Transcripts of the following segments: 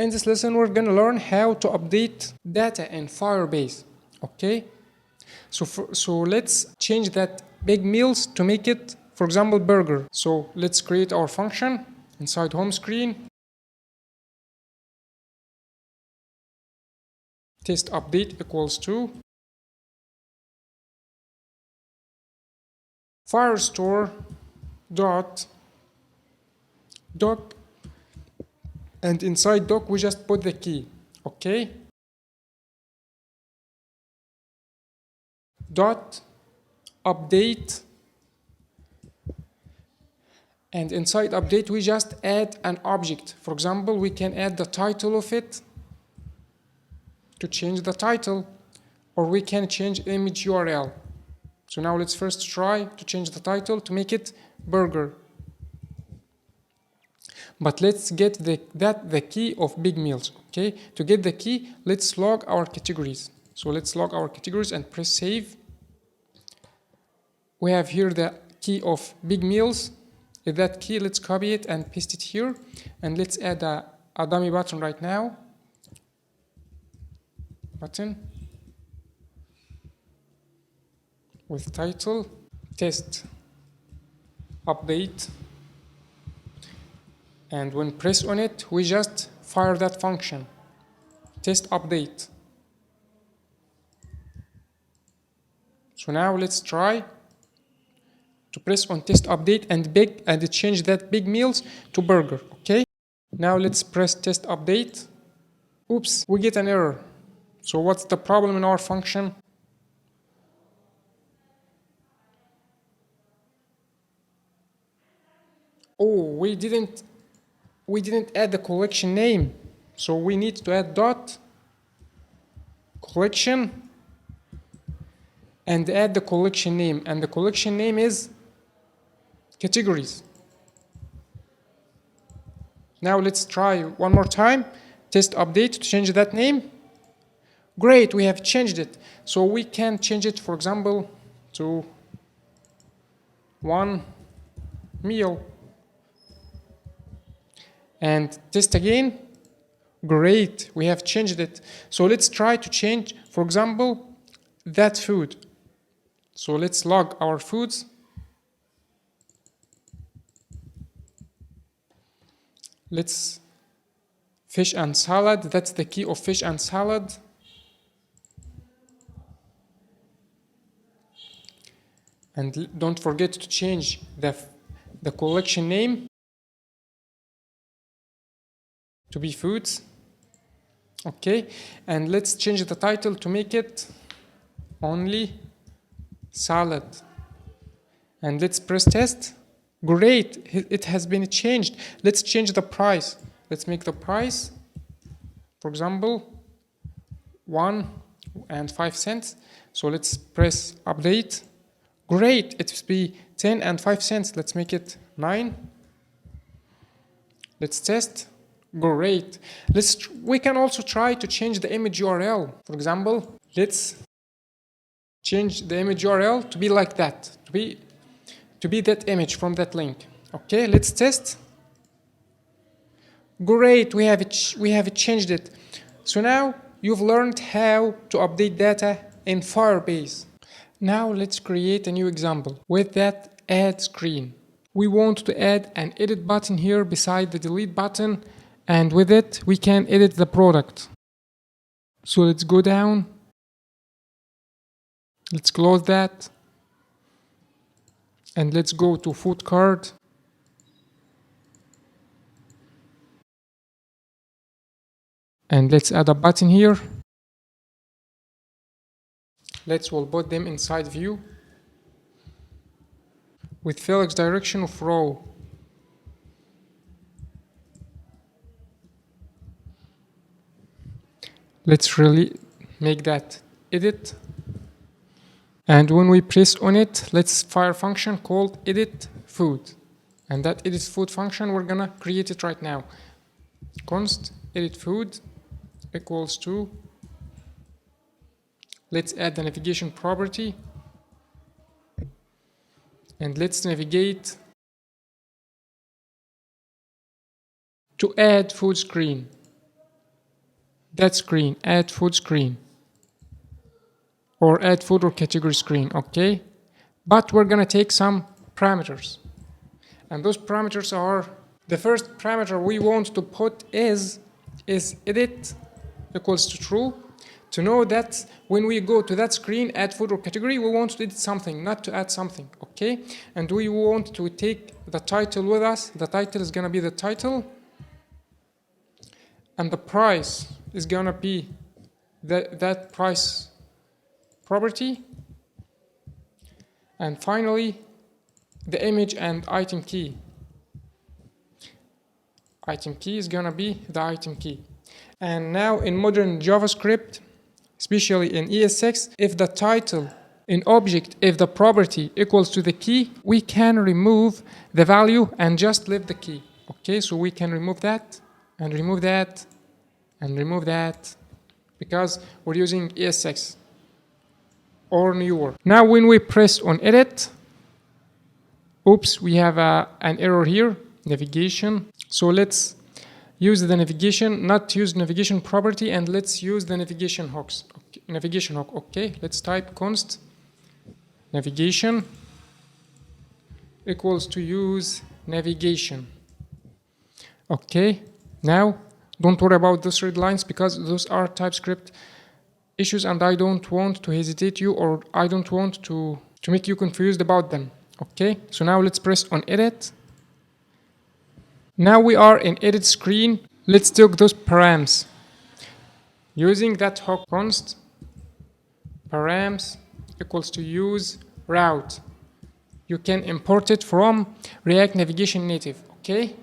In this lesson, we're going to learn how to update data in Firebase. Okay? So let's change that big meals to make it, for example, burger. So let's create our function inside home screen. Test update equals to Firestore dot doc, and inside doc we just put the key. Okay? Dot update, and inside update we just add an object. For example, we can add the title of it to change the title, or we can change image URL. So now let's first try to change the title to make it burger. But let's get the key of big meals. Okay, to get the key, let's log our categories. So let's log our categories and press save. We have here the key of big meals. With that key, let's copy it and paste it here. And let's add a dummy button right now. Button with title, test update. And when press on it, we just fire that function, test update. So now let's try to press on test update and change that big meals to burger. Okay. Now let's press test update. Oops, we get an error. So what's the problem in our function? Oh, we didn't add the collection name. So we need to add dot collection and add the collection name. And the collection name is categories. Now let's try one more time. Test update to change that name. Great, we have changed it. So we can change it, for example, to one meal. And test again. Great, we have changed it. So let's try to change, for example, that food. So let's log our foods. Let's fish and salad. That's the key of fish and salad. And don't forget to change the collection name to be foods. Okay, and let's change the title to make it only salad. And let's press test. Great, it has been changed. Let's change the price. Let's make the price, for example, 1.05. So let's press update. Great, it will be 10.05. Let's make it 9. Let's test. Great. We can also try to change the image URL. For example, let's change the image URL to be like that, to be that image from that link. Okay, let's test. Great, we have changed it. So now you've learned how to update data in Firebase. Now let's create a new example with that add screen. We want to add an edit button here beside the delete button, and with it we can edit the product. So let's go down. Let's close that. And let's go to food cart. And let's add a button here. We'll put them inside view with Felix direction of row. Let's really make that edit. And when we press on it, let's fire a function called edit food. And that edit food function, we're gonna create it right now. Const edit food equals to, let's add the navigation property. And let's navigate to add food screen. that screen, add food screen, or add food or category screen, okay? But we're gonna take some parameters. And those parameters are, the first parameter we want to put is edit equals to true, to know that when we go to that screen, add food or category, we want to edit something, not to add something, okay? And we want to take the title with us. The title is gonna be the title, and the price is gonna be that price property, and finally the image and item key. Item key is gonna be the item key. And now in modern JavaScript, especially in ES6, if the title in object, if the property equals to the key, we can remove the value and just leave the key. Okay, so we can remove that and remove that and remove that because we're using ES6 or newer. Now when we press on edit, oops, we have an error here, navigation. So let's use the navigation, not use navigation property, and let's use the navigation hooks. Okay, navigation hook, okay. Let's type const navigation equals to use navigation. Okay, now don't worry about those red lines because those are TypeScript issues and I don't want to hesitate you, or I don't want to make you confused about them. Okay, so now let's press on edit. Now we are in edit screen. Let's take those params. Using that hook const params equals to use route. You can import it from React Navigation Native, okay?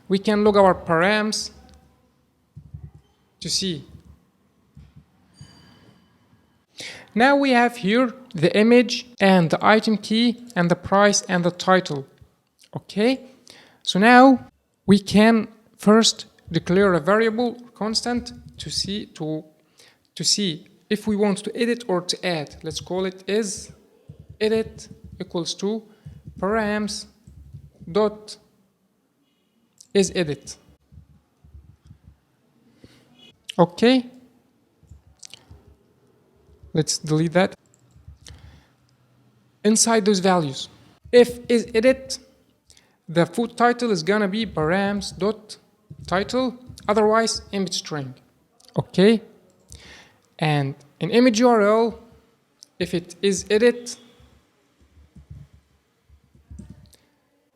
We can log our params to see. Now we have here the image and the item key and the price and the title, okay? So now we can first declare a variable constant to see if we want to edit or to add. Let's call it is edit equals to params dot is edit. Okay. Let's delete that. Inside those values, if is edit, the food title is gonna be params dot title, otherwise image string. Okay, and in image URL, if it is edit,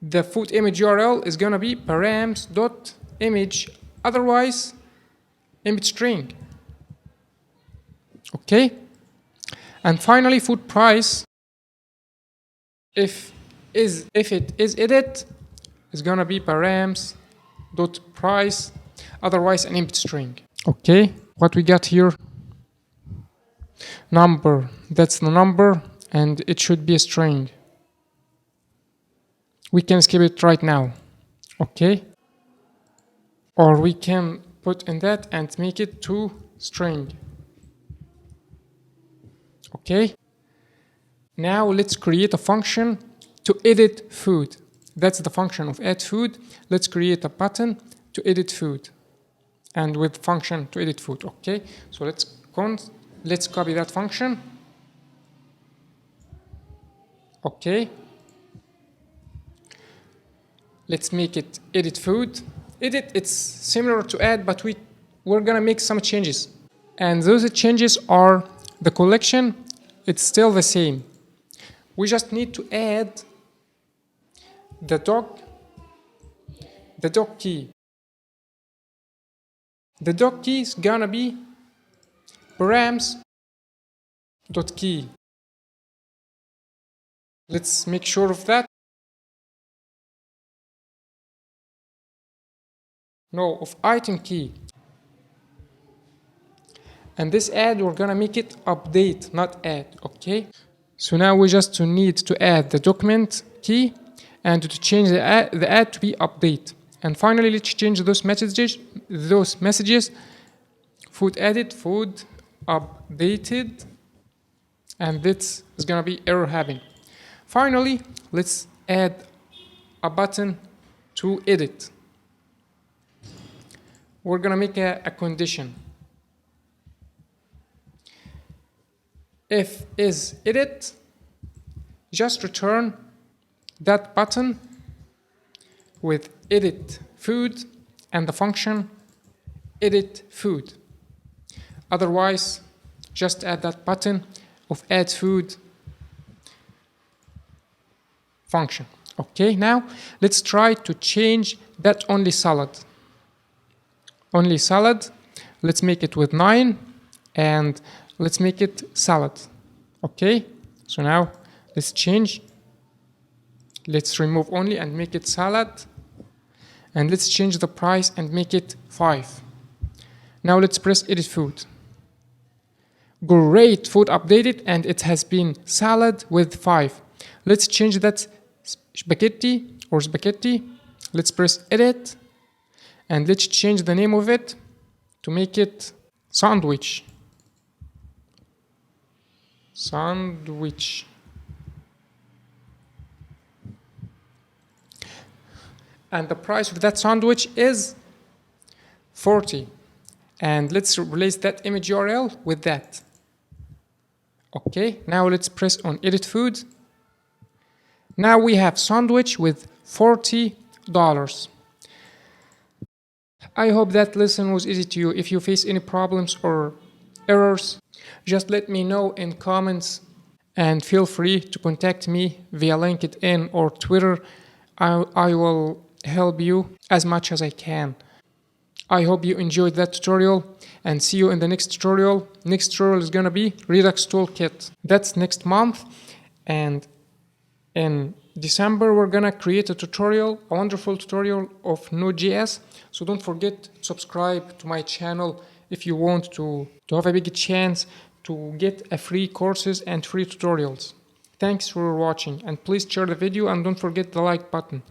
the food image URL is gonna be params dot image, otherwise image string. Okay, and finally food price, if it is edit, is gonna be params dot price, otherwise an empty string. Okay, what we got here? Number, that's the number, and it should be a string. We can skip it right now. Okay, or we can put in that and make it to string. Okay, now let's create a function to edit food. That's the function of add food. Let's create a button to edit food, and with function to edit food. Okay, so let's copy that function. Okay, let's make it edit food. Edit, it's similar to add, but we're gonna make some changes, and those changes are the collection. It's still the same. We just need to add the dog key. The dog key is gonna be params.key. Let's make sure of that. No, of item key. And this add, we're gonna make it update, not add, okay? So now we just need to add the document key and to change the add to be update. And finally, let's change those messages, food added, food updated, and this is gonna be error having. Finally, let's add a button to edit. we're gonna make a condition. If is edit, just return that button with edit food and the function edit food. Otherwise, just add that button of add food function. Okay, now let's try to change that only salad. Only salad, let's make it with 9 and let's make it salad. Okay, so now let's change. Let's remove only and make it salad. And let's change the price and make it 5. Now let's press edit food. Great, food updated and it has been salad with 5. Let's change that spaghetti or spaghetti. Let's press edit and let's change the name of it to make it sandwich. Sandwich. And the price of that sandwich is 40. And let's replace that image URL with that. Okay, now let's press on edit food. Now we have sandwich with $40. I hope that lesson was easy to you. If you face any problems or errors, just let me know in comments and feel free to contact me via LinkedIn or Twitter. I will help you as much as I can. I hope you enjoyed that tutorial and see you in the next tutorial. Next tutorial is gonna be Redux Toolkit. That's next month, and in December we're gonna create a tutorial, a wonderful tutorial of Node.js. So don't forget to subscribe to my channel if you want to have a big chance to get a free courses and free tutorials. Thanks for watching and please share the video and don't forget the like button.